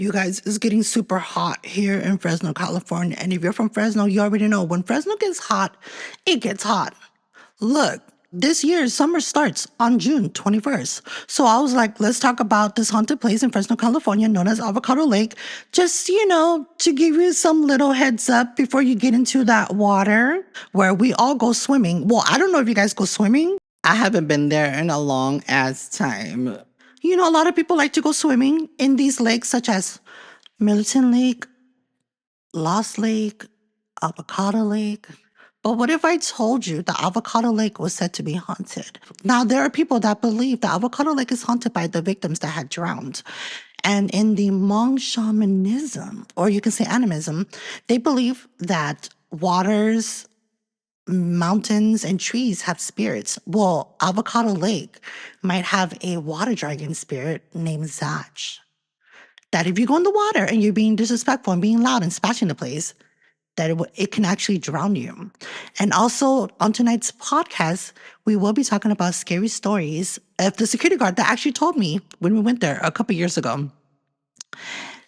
You guys, it's getting super hot here in Fresno, California. And if you're from Fresno, you already know when Fresno gets hot, it gets hot. Look, this year's summer starts on June 21st. So I was like, let's talk about this haunted place in Fresno, California, known as Avocado Lake. Just, to give you some little heads up before you get into that water where we all go swimming. Well, I don't know if you guys go swimming. I haven't been there in a long ass time. A lot of people like to go swimming in these lakes, such as Milton Lake, Lost Lake, Avocado Lake. But what if I told you the Avocado Lake was said to be haunted? Now, there are people that believe the Avocado Lake is haunted by the victims that had drowned. And in the Hmong shamanism, or you can say animism, they believe that waters, mountains, and trees have spirits. Well, Avocado Lake might have a water dragon spirit named Zach. That if you go in the water and you're being disrespectful and being loud and splashing the place, that it can actually drown you. And also on tonight's podcast, we will be talking about scary stories of the security guard that actually told me when we went there a couple years ago.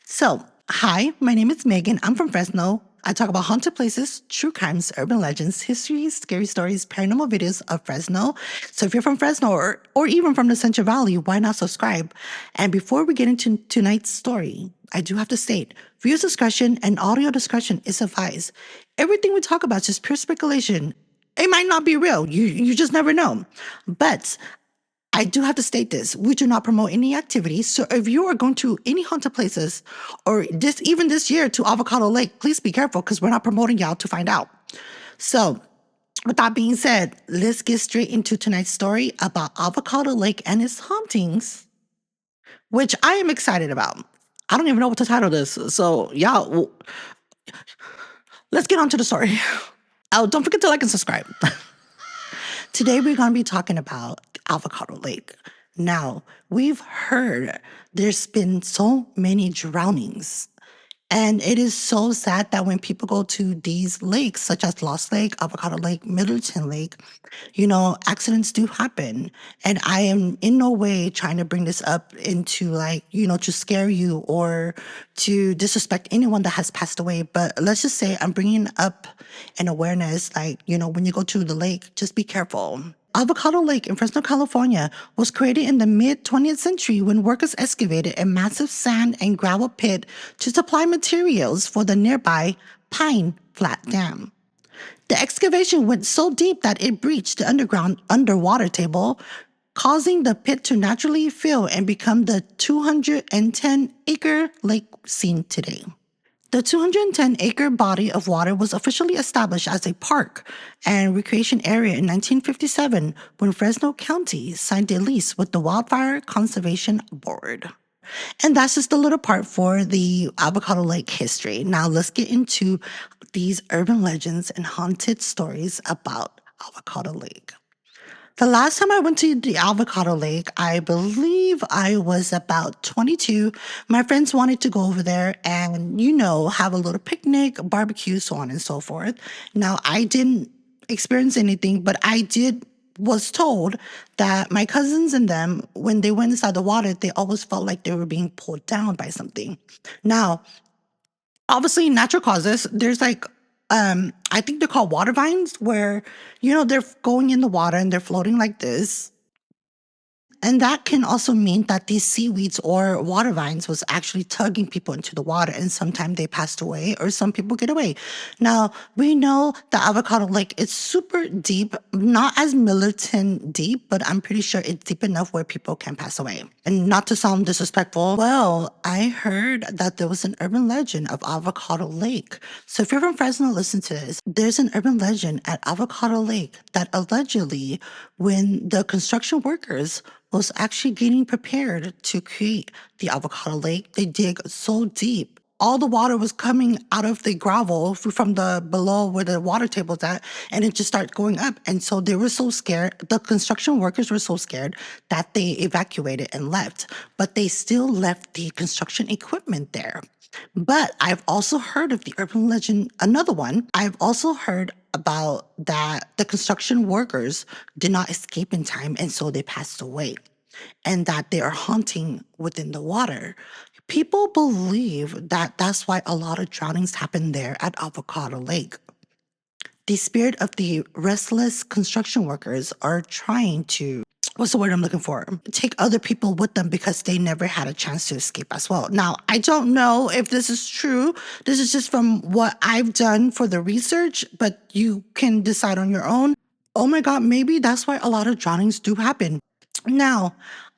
So, hi, my name is Megan. I'm from Fresno. I talk about haunted places, true crimes, urban legends, history, scary stories, paranormal videos of Fresno. So if you're from Fresno or even from the Central Valley, why not subscribe? And before we get into tonight's story, I do have to state, views discretion and audio discretion is advised. Everything we talk about is just pure speculation. It might not be real. You just never know. But I do have to state this. We do not promote any activities. So if you are going to any haunted places or even this year to Avocado Lake, please be careful because we're not promoting y'all to find out. So with that being said, let's get straight into tonight's story about Avocado Lake and its hauntings, which I am excited about. I don't even know what to title this. So y'all, let's get on to the story. Oh, don't forget to like and subscribe. Today, we're going to be talking about Avocado Lake. Now, we've heard there's been so many drownings. And it is so sad that when people go to these lakes, such as Lost Lake, Avocado Lake, Middleton Lake, accidents do happen. And I am in no way trying to bring this up into to scare you or to disrespect anyone that has passed away. But let's just say I'm bringing up an awareness, when you go to the lake, just be careful. Avocado Lake in Fresno, California was created in the mid-20th century when workers excavated a massive sand and gravel pit to supply materials for the nearby Pine Flat Dam. The excavation went so deep that it breached the underground underwater table, causing the pit to naturally fill and become the 210-acre lake seen today. The 210-acre body of water was officially established as a park and recreation area in 1957 when Fresno County signed a lease with the Wildfire Conservation Board. And that's just a little part for the Avocado Lake history. Now let's get into these urban legends and haunted stories about Avocado Lake. The last time I went to the Avocado Lake, I believe I was about 22. My friends wanted to go over there and, have a little picnic, barbecue, so on and so forth. Now, I didn't experience anything, but was told that my cousins and them, when they went inside the water, they always felt like they were being pulled down by something. Now, obviously, natural causes, there's I think they're called water vines where, they're going in the water and they're floating like this. And that can also mean that these seaweeds or water vines was actually tugging people into the water and sometimes they passed away or some people get away. Now, we know the Avocado Lake is super deep, not as militant deep, but I'm pretty sure it's deep enough where people can pass away. And not to sound disrespectful, well, I heard that there was an urban legend of Avocado Lake. So if you're from Fresno, listen to this. There's an urban legend at Avocado Lake that allegedly when the construction workers was actually getting prepared to create the Avocado Lake. They dig so deep. All the water was coming out of the gravel from the below where the water table's at, and it just started going up. And so they were so scared. The construction workers were so scared that they evacuated and left. But they still left the construction equipment there. But I've also heard of the urban legend, another one. I've also heard about that the construction workers did not escape in time and so they passed away and that they are haunting within the water. People believe that that's why a lot of drownings happen there at Avocado Lake. The spirit of the restless construction workers are trying to, what's the word I'm looking for? Take other people with them because they never had a chance to escape as well. Now, I don't know if this is true. This is just from what I've done for the research, but you can decide on your own. Oh my God, maybe that's why a lot of drownings do happen. Now,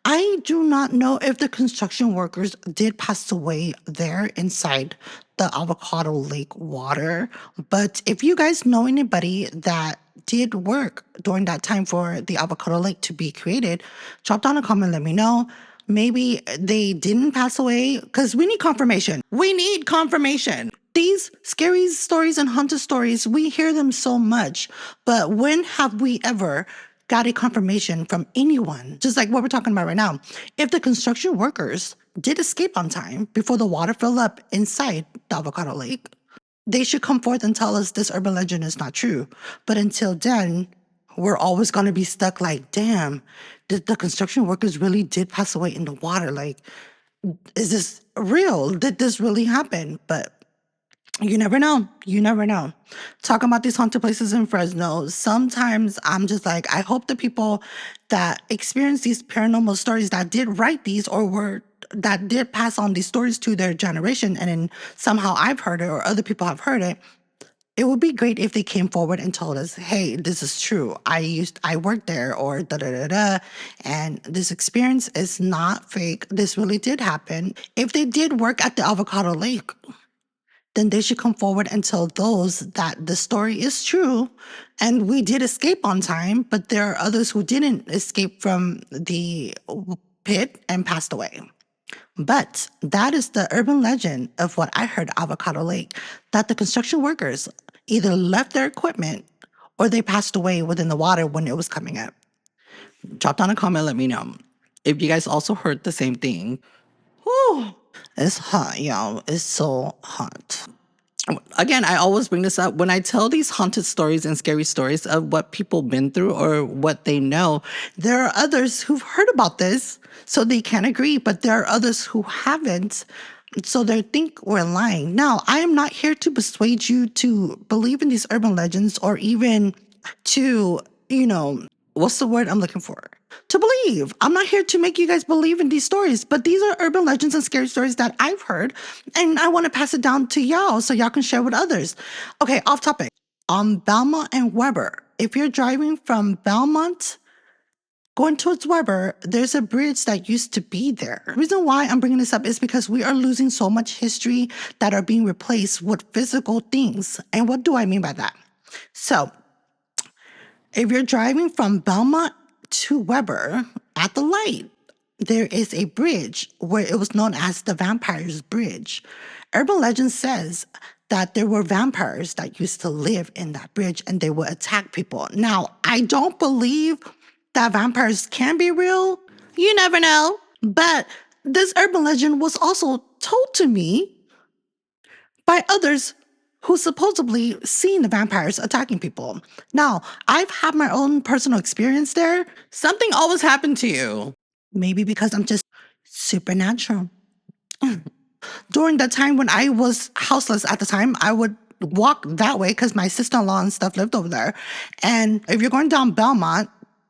I do not know if the construction workers did pass away there inside the Avocado Lake water, but if you guys know anybody that did work during that time for the Avocado Lake to be created, drop down a comment, let me know. Maybe they didn't pass away because we need confirmation. We need confirmation. These scary stories and haunted stories, we hear them so much, but when have we ever got a confirmation from anyone, just like what we're talking about right now? If the construction workers did escape on time before the water filled up inside the Avocado Lake, they should come forth and tell us this urban legend is not true. But until then, we're always going to be stuck like, damn, the construction workers really did pass away in the water. Like, is this real? Did this really happen? But you never know. You never know. Talking about these haunted places in Fresno, sometimes I'm just like, I hope the people that experience these paranormal stories that did write these or were that did pass on these stories to their generation, and then somehow I've heard it or other people have heard it. It would be great if they came forward and told us, "Hey, this is true. I worked there," or da da da da, and this experience is not fake. This really did happen. If they did work at the Avocado Lake, then they should come forward and tell those that the story is true and we did escape on time, but there are others who didn't escape from the pit and passed away. But that is the urban legend of what I heard Avocado Lake, that the construction workers either left their equipment or they passed away within the water when it was coming up. Drop down a comment, let me know if you guys also heard the same thing. Whew. It's hot, y'all. It's so hot. Again, I always bring this up when I tell these haunted stories and scary stories of what people been through or what they know. There are others who've heard about this, so they can agree, but there are others who haven't, so they think we're lying. Now, I am not here to persuade you to believe in these urban legends or even to, what's the word I'm looking for? To believe. I'm not here to make you guys believe in these stories, but these are urban legends and scary stories that I've heard, and I want to pass it down to y'all so y'all can share with others. Okay, off topic. On Belmont and Weber, if you're driving from Belmont going towards Weber, there's a bridge that used to be there. The reason why I'm bringing this up is because we are losing so much history that are being replaced with physical things. And what do I mean by that? So, if you're driving from Belmont to Weber at the light, there is a bridge where it was known as the Vampire's Bridge. Urban legend says that there were vampires that used to live in that bridge and they would attack people. Now, I don't believe that vampires can be real. You never know. But this urban legend was also told to me by others who supposedly seen the vampires attacking people. Now, I've had my own personal experience there. Something always happened to you. Maybe because I'm just supernatural. During the time when I was houseless at the time, I would walk that way because my sister-in-law and stuff lived over there. And if you're going down Belmont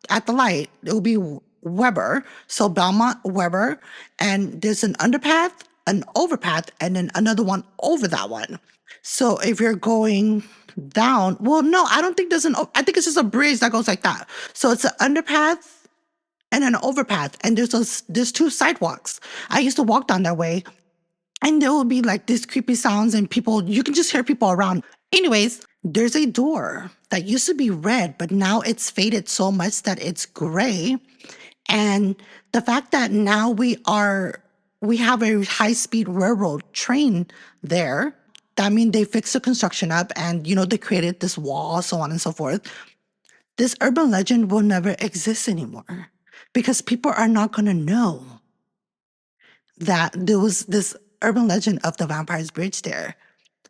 at the light, it will be Weber. So Belmont, Weber, and there's an underpath, an overpath, and then another one over that one. So if you're going down, well, no, I don't think I think it's just a bridge that goes like that. So it's an underpath and an overpath, and there's two sidewalks. I used to walk down that way, and there will be like these creepy sounds and people, you can just hear people around. Anyways, there's a door that used to be red, but now it's faded so much that it's gray. And the fact that now we have a high-speed railroad train there, that means they fixed the construction up and, they created this wall, so on and so forth. This urban legend will never exist anymore because people are not going to know that there was this urban legend of the Vampire's Bridge there.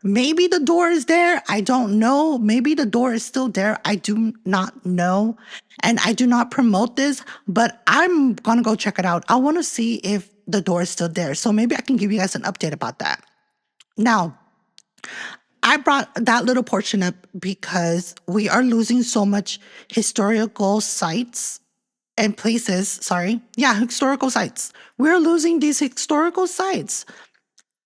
Maybe the door is there. I don't know. Maybe the door is still there. I do not know. And I do not promote this, but I'm going to go check it out. I want to see if the door is still there. So maybe I can give you guys an update about that. Now, I brought that little portion up because we are losing so much historical sites and places. Sorry. Yeah, historical sites. We're losing these historical sites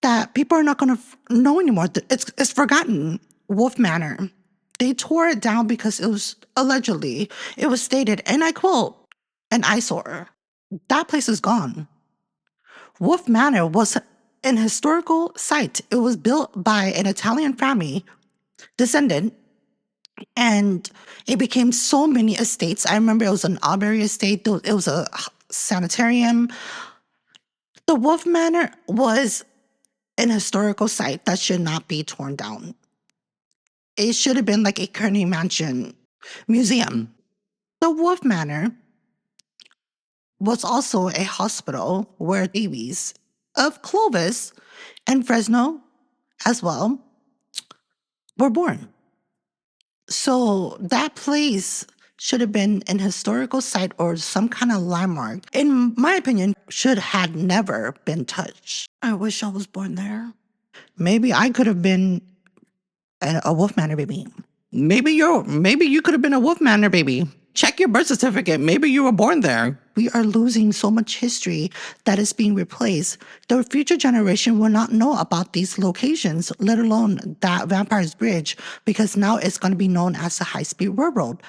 that people are not going to know anymore. It's forgotten. Wolf Manor. They tore it down because it was allegedly, it was stated, and I quote, an eyesore. That place is gone. Wolf Manor was an historical site. It was built by an Italian family descendant, and it became so many estates. I remember it was an Aubrey estate. It was a sanitarium. The Wolf Manor was an historical site that should not be torn down. It should have been like a Kearney Mansion museum. The Wolf Manor was also a hospital where babies of Clovis and Fresno as well were born. So that place should have been an historical site or some kind of landmark. In my opinion, should had never been touched. I wish I was born there. Maybe I could have been a Wolf Manor baby. Maybe you could have been a Wolf Manor baby. Check your birth certificate. Maybe you were born there. We are losing so much history that is being replaced. The future generation will not know about these locations, let alone that Vampire's Bridge, because now it's going to be known as the high-speed railroad.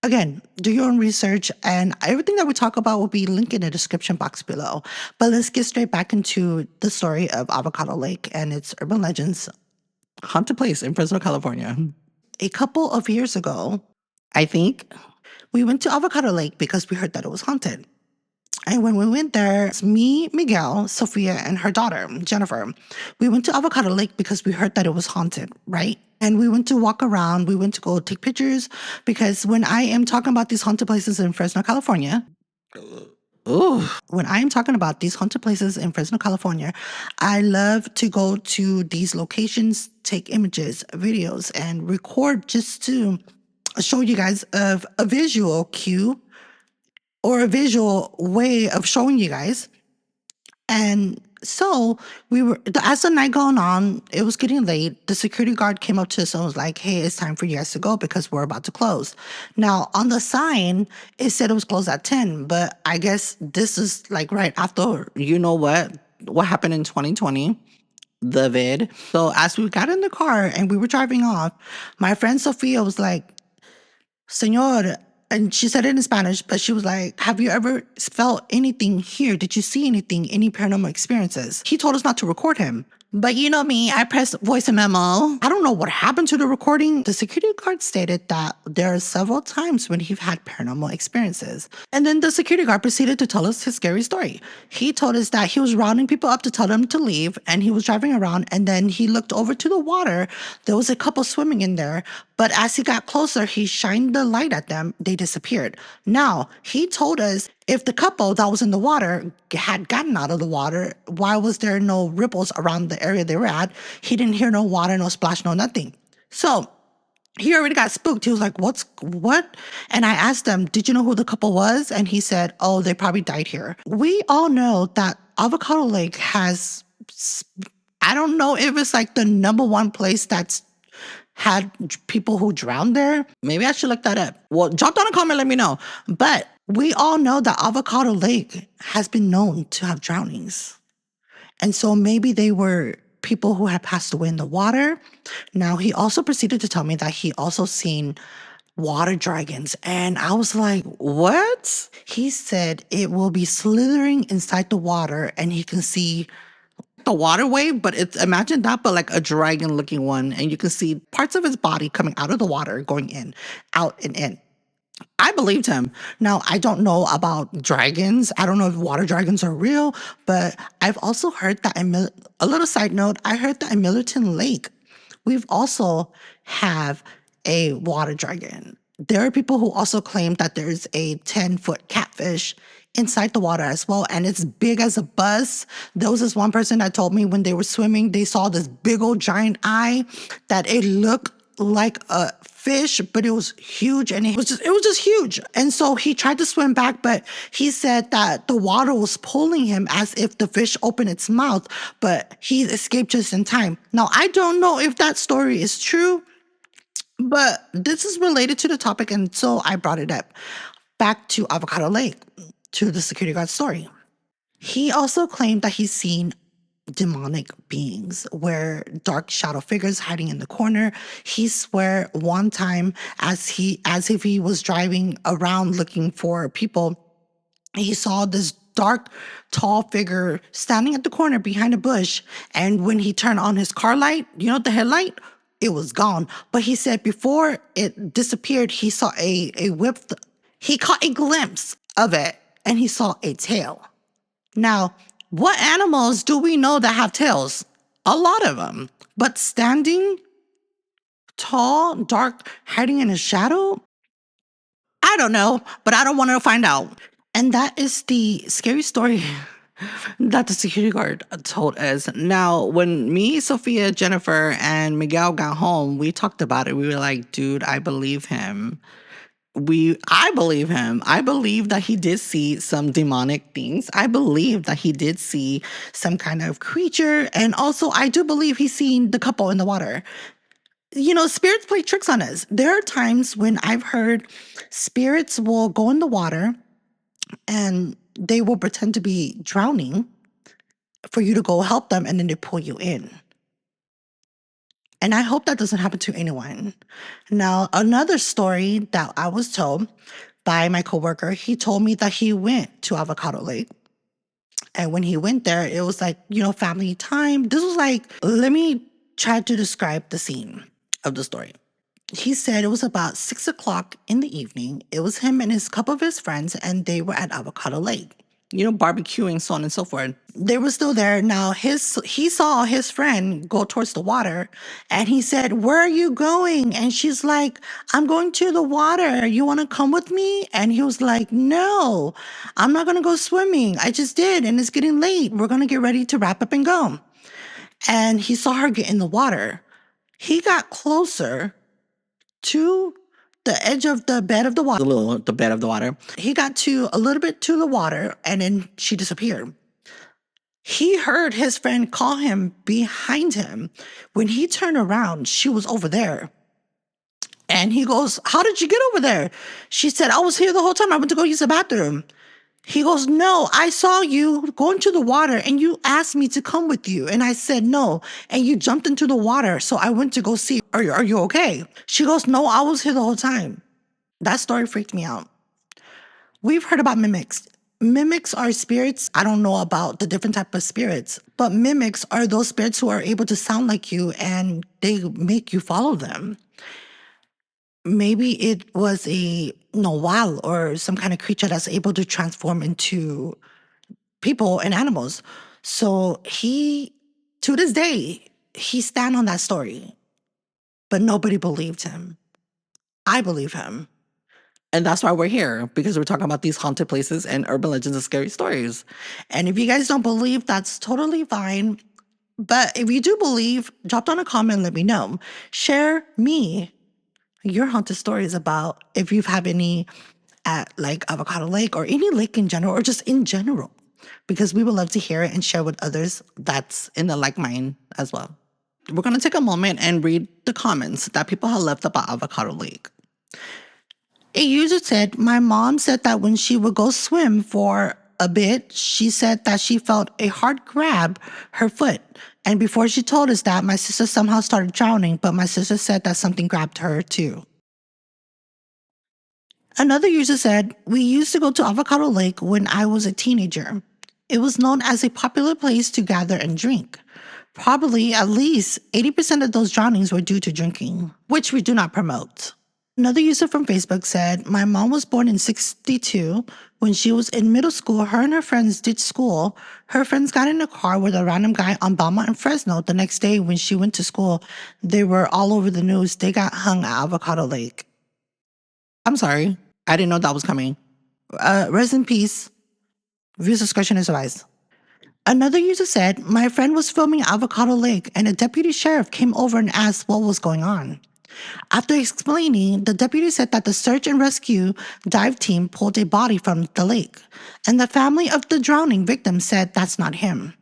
Again, do your own research, and everything that we talk about will be linked in the description box below. But let's get straight back into the story of Avocado Lake and its urban legends haunted place in Fresno, California. A couple of years ago, I think, we went to Avocado Lake because we heard that it was haunted. And when we went there, it's me, Miguel, Sophia, and her daughter, Jennifer. We went to Avocado Lake because we heard that it was haunted, right? And we went to walk around. We went to go take pictures because when I am talking about these haunted places in Fresno, California, when I am talking about these haunted places in Fresno, California, I love to go to these locations, take images, videos, and record just to show you guys of a visual cue or a visual way of showing you guys. And so as the night going on, it was getting late. The security guard came up to us and was like, hey, it's time for you guys to go because we're about to close. Now, on the sign, it said it was closed at 10, but I guess this is like right after, you know what happened in 2020, the vid. So as we got in the car and we were driving off, my friend Sophia was like, Señor, and she said it in Spanish, but she was like, have you ever felt anything here? Did you see anything, any paranormal experiences? He told us not to record him. But you know me, I pressed voice memo. I don't know what happened to the recording. The security guard stated that there are several times when he's had paranormal experiences. And then the security guard proceeded to tell us his scary story. He told us that he was rounding people up to tell them to leave, and he was driving around, and then he looked over to the water. There was a couple swimming in there, but as he got closer, he shined the light at them. They disappeared. Now, he told us if the couple that was in the water had gotten out of the water, why was there no ripples around the area they were at? He didn't hear no water, no splash, no nothing. So he already got spooked. He was like, what? And I asked him, did you know who the couple was? And he said, oh, they probably died here. We all know that Avocado Lake has, I don't know if it's like the number one place that's had people who drowned there. Maybe I should look that up. Well, drop down a comment, let me know. But we all know that Avocado Lake has been known to have drownings. And so maybe they were people who had passed away in the water. Now, he also proceeded to tell me that he also seen water dragons. And I was like, what? He said it will be slithering inside the water and he can see the water wave, but it's, imagine that, but like a dragon looking one. And you can see parts of his body coming out of the water, going in, out and in. I believed him. Now, I don't know about dragons. I don't know if water dragons are real, but I've also heard that, a little side note, I heard that in Millerton Lake, we've also have a water dragon. There are people who also claim that there's a 10-foot catfish inside the water as well, and it's big as a bus. There was this one person that told me when they were swimming, they saw this big old giant eye that it looked like a fish, but it was huge and it was just huge. And so he tried to swim back, but he said that the water was pulling him as if the fish opened its mouth, but he escaped just in time. Now, I don't know if that story is true, but this is related to the topic, and so I brought it up. Back to Avocado Lake, to the security guard story. He also claimed that he's seen demonic beings where dark shadow figures hiding in the corner. He swear one time as if he was driving around looking for people, he saw this dark tall figure standing at the corner behind a bush, and when he turned on his car light, the headlight, it was gone. But he said before it disappeared, he saw a whip. He caught a glimpse of it, and he saw a tail. Now, what animals do we know that have tails? A lot of them. But standing tall, dark, hiding in a shadow? I don't know, but I don't want to find out. And that is the scary story that the security guard told us. Now, when me, Sophia, Jennifer, and Miguel got home, we talked about it. We were like, dude, I believe him. I believe him. I believe that he did see some demonic things. I believe that he did see some kind of creature. And also, I do believe he's seen the couple in the water. Spirits play tricks on us. There are times when I've heard spirits will go in the water and they will pretend to be drowning for you to go help them, and then they pull you in. And I hope that doesn't happen to anyone. Now, another story that I was told by my coworker, he told me that he went to Avocado Lake. And when he went there, it was like, family time. This was like, let me try to describe the scene of the story. He said it was about 6 o'clock in the evening. It was him and his couple of his friends, and they were at Avocado Lake, barbecuing, so on and so forth. They were still there. Now, he saw his friend go towards the water, and he said, "Where are you going?" And she's like, "I'm going to the water. You want to come with me?" And he was like, "No, I'm not going to go swimming. I just did, and it's getting late. We're going to get ready to wrap up and go." And he saw her get in the water. He got closer to the edge of the bed of the water, the bed of the water. He got to a little bit to the water, and then she disappeared. He heard his friend call him behind him. When he turned around, she was over there. And he goes, "How did you get over there?" She said, "I was here the whole time. I went to go use the bathroom." He goes, "No, I saw you go into the water and you asked me to come with you. And I said no. And you jumped into the water. So I went to go see, are you okay?" She goes, "No, I was here the whole time." That story freaked me out. We've heard about mimics. Mimics are spirits. I don't know about the different type of spirits, but mimics are those spirits who are able to sound like you and they make you follow them. Maybe it was a Nawal or some kind of creature that's able to transform into people and animals. So to this day, he stand on that story, but nobody believed him. I believe him. And that's why we're here, because we're talking about these haunted places and urban legends and scary stories. And if you guys don't believe, that's totally fine. But if you do believe, drop down a comment and let me know. Share me your haunted stories about if you have any at like Avocado Lake or any lake in general, or just in general, because we would love to hear it and share with others that's in the like mind as well. We're going to take a moment and read the comments that people have left about Avocado Lake. A user said, "My mom said that when she would go swim for a bit, she said that she felt a hard grab her foot. And before she told us that, my sister somehow started drowning, but my sister said that something grabbed her too." Another user said, "We used to go to Avocado Lake when I was a teenager. It was known as a popular place to gather and drink. Probably at least 80% of those drownings were due to drinking, which we do not promote." Another user from Facebook said, "My mom was born in 1962. When she was in middle school, her and her friends ditched school. Her friends got in a car with a random guy on Belmont and Fresno. The next day when she went to school, they were all over the news. They got hung at Avocado Lake." I'm sorry. I didn't know that was coming. Rest in peace. Views discretion is advised. Another user said, "My friend was filming Avocado Lake and a deputy sheriff came over and asked what was going on. After explaining, the deputy said that the search and rescue dive team pulled a body from the lake, and the family of the drowning victim said that's not him.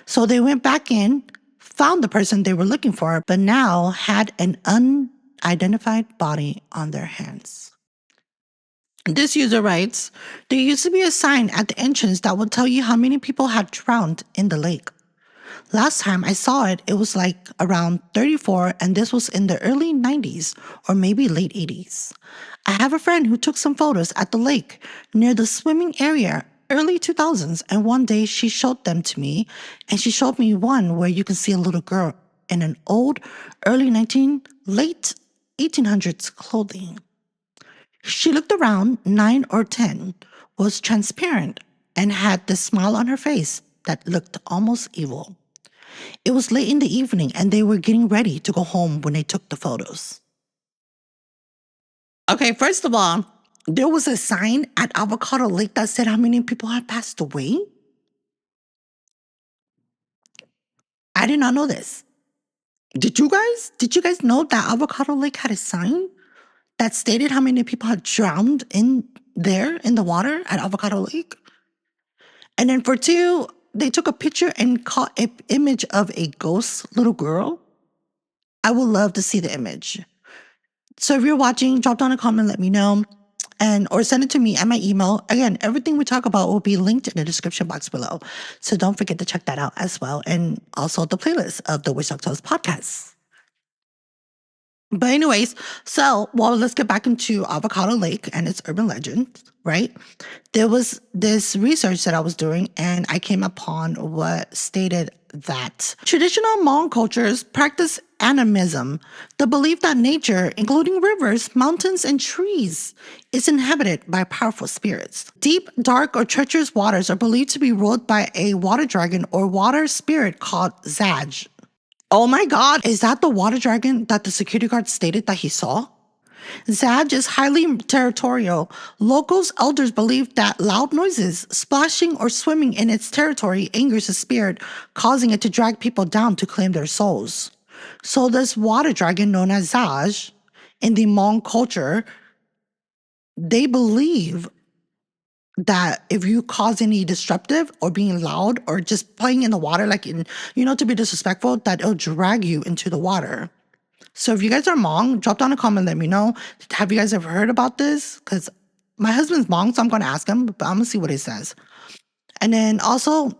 So they went back in, found the person they were looking for, but now had an unidentified body on their hands. This user writes, there used to be a sign at the entrance that would tell you how many people had drowned in the lake. Last time I saw it, it was like around 34, and this was in the early 90s or maybe late 80s. I have a friend who took some photos at the lake near the swimming area early 2000s, and one day she showed them to me, and she showed me one where you can see a little girl in an old late 1800s clothing. She looked around 9 or 10, was transparent, and had this smile on her face that looked almost evil. It was late in the evening and they were getting ready to go home when they took the photos. Okay, first of all, there was a sign at Avocado Lake that said how many people had passed away. I did not know this. Did you guys? Did you guys know that Avocado Lake had a sign that stated how many people had drowned in there in the water at Avocado Lake? And then for two, they took a picture and caught an image of a ghost little girl. I would love to see the image. So if you're watching, drop down a comment, let me know, and or send it to me at my email. Again, everything we talk about will be linked in the description box below. So don't forget to check that out as well. And also the playlist of the Witch Doctors podcast. But anyways, let's get back into Avocado Lake and its urban legend, right? There was this research that I was doing, and I came upon what stated that traditional Hmong cultures practice animism, the belief that nature, including rivers, mountains, and trees, is inhabited by powerful spirits. Deep, dark, or treacherous waters are believed to be ruled by a water dragon or water spirit called Zaj. Oh my God, is that the water dragon that the security guard stated that he saw? Zaj is highly territorial. Locals' elders believe that loud noises, splashing, or swimming in its territory angers the spirit, causing it to drag people down to claim their souls. So this water dragon known as Zaj, in the Hmong culture, they believe that if you cause any disruptive or being loud or just playing in the water, to be disrespectful, that it'll drag you into the water. So if you guys are Hmong, drop down a comment, let me know. Have you guys ever heard about this? Because my husband's Hmong, so I'm going to ask him, but I'm going to see what he says. And then also,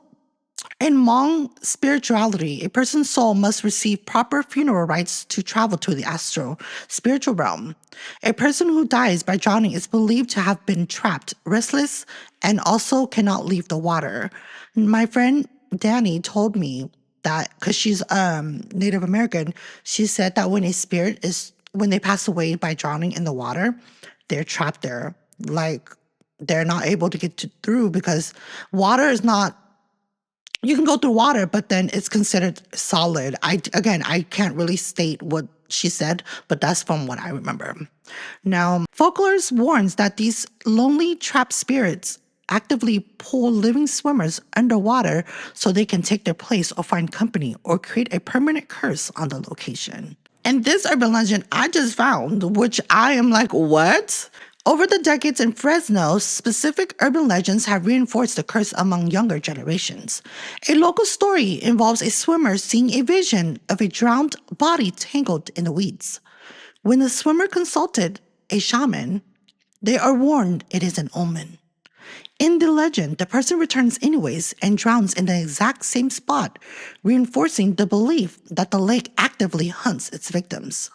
in Hmong spirituality, a person's soul must receive proper funeral rites to travel to the astral spiritual realm. A person who dies by drowning is believed to have been trapped, restless, and also cannot leave the water. My friend Danny told me that, because she's Native American, she said that when they pass away by drowning in the water, they're trapped there. Like, they're not able to get through because water is not, you can go through water, but then it's considered solid. I can't really state what she said, but that's from what I remember. Now, folklore warns that these lonely trapped spirits actively pull living swimmers underwater so they can take their place or find company or create a permanent curse on the location. And this urban legend I just found, which I am like, what? Over the decades in Fresno, specific urban legends have reinforced the curse among younger generations. A local story involves a swimmer seeing a vision of a drowned body tangled in the weeds. When the swimmer consulted a shaman, they are warned it is an omen. In the legend, the person returns anyways and drowns in the exact same spot, reinforcing the belief that the lake actively hunts its victims.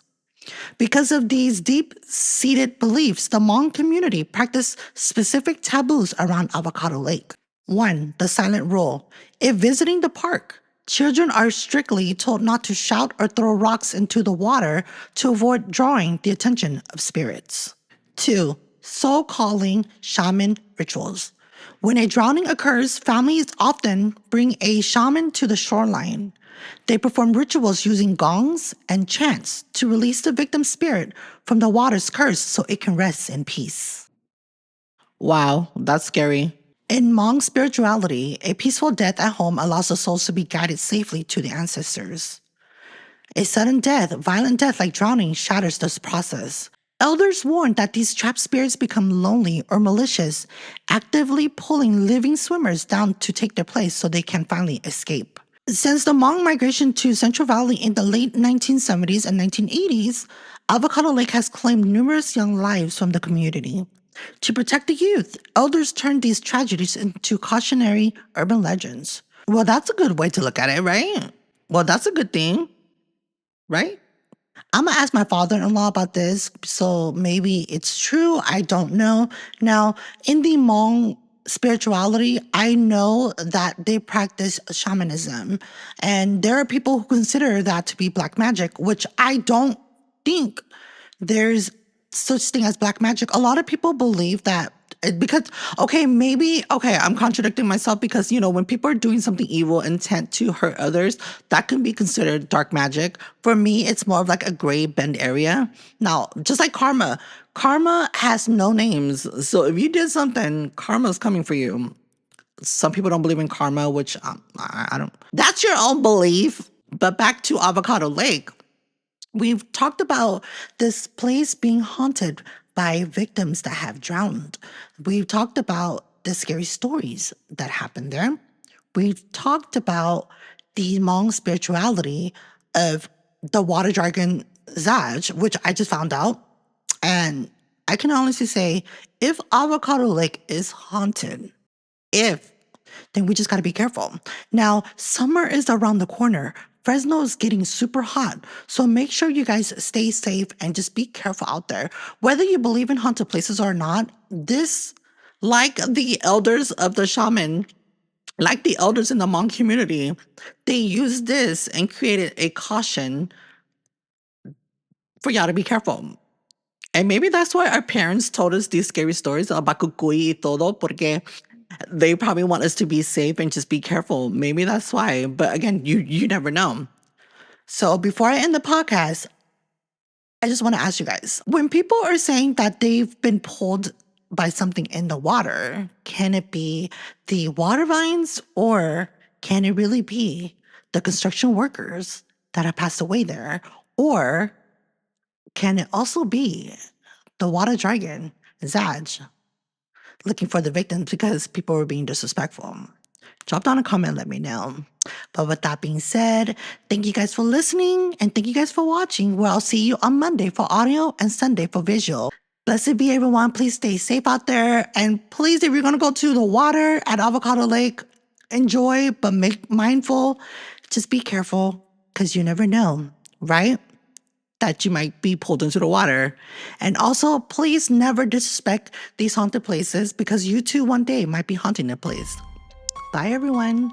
Because of these deep-seated beliefs, the Hmong community practiced specific taboos around Avocado Lake. 1. The silent rule. If visiting the park, children are strictly told not to shout or throw rocks into the water to avoid drawing the attention of spirits. 2. Soul calling shaman rituals. When a drowning occurs, families often bring a shaman to the shoreline. They perform rituals using gongs and chants to release the victim's spirit from the water's curse so it can rest in peace. Wow, that's scary. In Hmong spirituality, a peaceful death at home allows the souls to be guided safely to the ancestors. A sudden death, violent death like drowning, shatters this process. Elders warn that these trapped spirits become lonely or malicious, actively pulling living swimmers down to take their place so they can finally escape. Since the Hmong migration to Central Valley in the late 1970s and 1980s, Avocado Lake has claimed numerous young lives from the community. To protect the youth, elders turned these tragedies into cautionary urban legends. Well, that's a good way to look at it, right? Well, that's a good thing, right? I'm gonna ask my father-in-law about this, so maybe it's true. I don't know. Now, in the Hmong spirituality, I know that they practice shamanism, and there are people who consider that to be black magic, which I don't think there's such thing as black magic. A lot of people believe that because maybe I'm contradicting myself because when people are doing something evil intent to hurt others, that can be considered dark magic. For me, it's more of like a gray bend area. Now, just like karma has no names. So if you did something, karma's coming for you. Some people don't believe in karma, which I don't. That's your own belief. But back to Avocado Lake. We've talked about this place being haunted by victims that have drowned. We've talked about the scary stories that happened there. We've talked about the Hmong spirituality of the water dragon Zaj, which I just found out. And I can honestly say, if Avocado Lake is haunted, then we just got to be careful. Now, summer is around the corner. Fresno is getting super hot. So make sure you guys stay safe and just be careful out there. Whether you believe in haunted places or not, this, like the elders of the shaman, like the elders in the Hmong community, they used this and created a caution for y'all to be careful. And maybe that's why our parents told us these scary stories about cucuy y todo, porque they probably want us to be safe and just be careful. Maybe that's why. But again, you never know. So before I end the podcast, I just want to ask you guys, when people are saying that they've been pulled by something in the water, can it be the water vines or can it really be the construction workers that have passed away there? Or can it also be the water dragon, Zaj, looking for the victims because people were being disrespectful? Drop down a comment, let me know. But with that being said, thank you guys for listening and thank you guys for watching. Where I'll see you on Monday for audio and Sunday for visual. Blessed be everyone. Please stay safe out there. And please, if you're going to go to the water at Avocado Lake, enjoy, but make mindful. Just be careful because you never know, right? That you might be pulled into the water. And also, please never disrespect these haunted places because you too one day might be haunting the place. Bye, everyone.